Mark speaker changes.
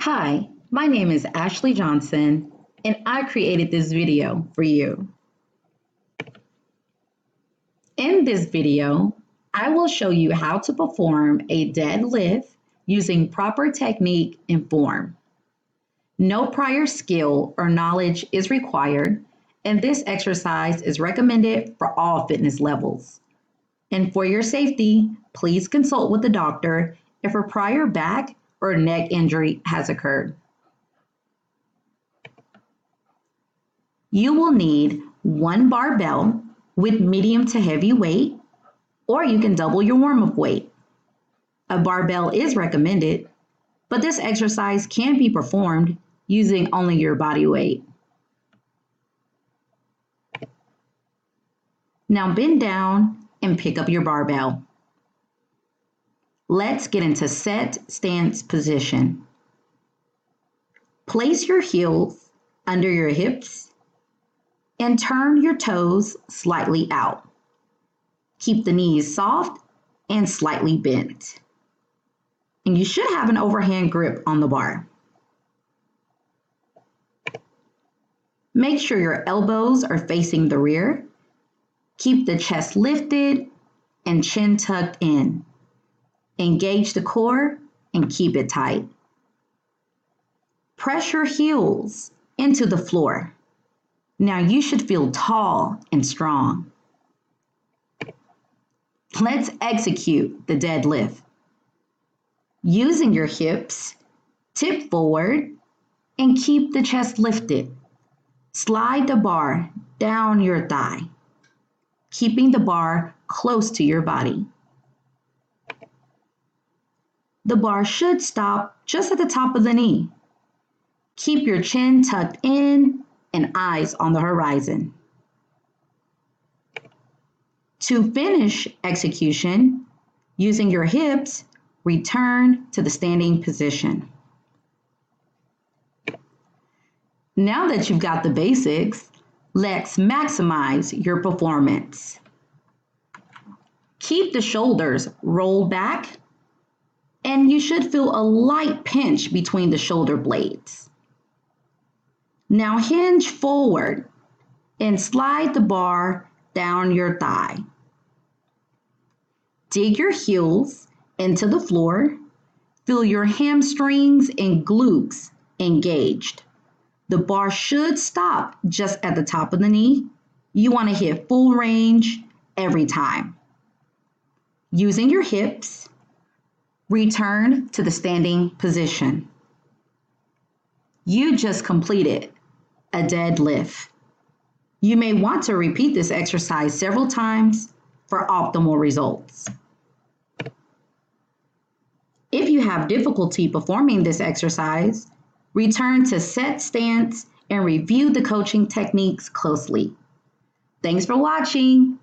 Speaker 1: Hi, my name is Ashley Johnson, and I created this video for you. In this video, I will show you how to perform a deadlift using proper technique and form. No prior skill or knowledge is required, and this exercise is recommended for all fitness levels. And for your safety, please consult with the doctor if a prior back or neck injury has occurred. You will need one barbell with medium to heavy weight, or you can double your warm-up weight. A barbell is recommended, but this exercise can be performed using only your body weight. Now bend down and pick up your barbell. Let's get into set stance position. Place your heels under your hips and turn your toes slightly out. Keep the knees soft and slightly bent. And you should have an overhand grip on the bar. Make sure your elbows are facing the rear. Keep the chest lifted and chin tucked in. Engage the core and keep it tight. Press your heels into the floor. Now you should feel tall and strong. Let's execute the deadlift. Using your hips, tip forward and keep the chest lifted. Slide the bar down your thigh, keeping the bar close to your body. The bar should stop just at the top of the knee. Keep your chin tucked in and eyes on the horizon. To finish execution, using your hips, return to the standing position. Now that you've got the basics, let's maximize your performance. Keep the shoulders rolled back, and you should feel a light pinch between the shoulder blades. Now hinge forward and slide the bar down your thigh. Dig your heels into the floor. Feel your hamstrings and glutes engaged. The bar should stop just at the top of the knee. You want to hit full range every time. Using your hips, return to the standing position. You just completed a deadlift. You may want to repeat this exercise several times for optimal results. If you have difficulty performing this exercise, return to set stance and review the coaching techniques closely. Thanks for watching.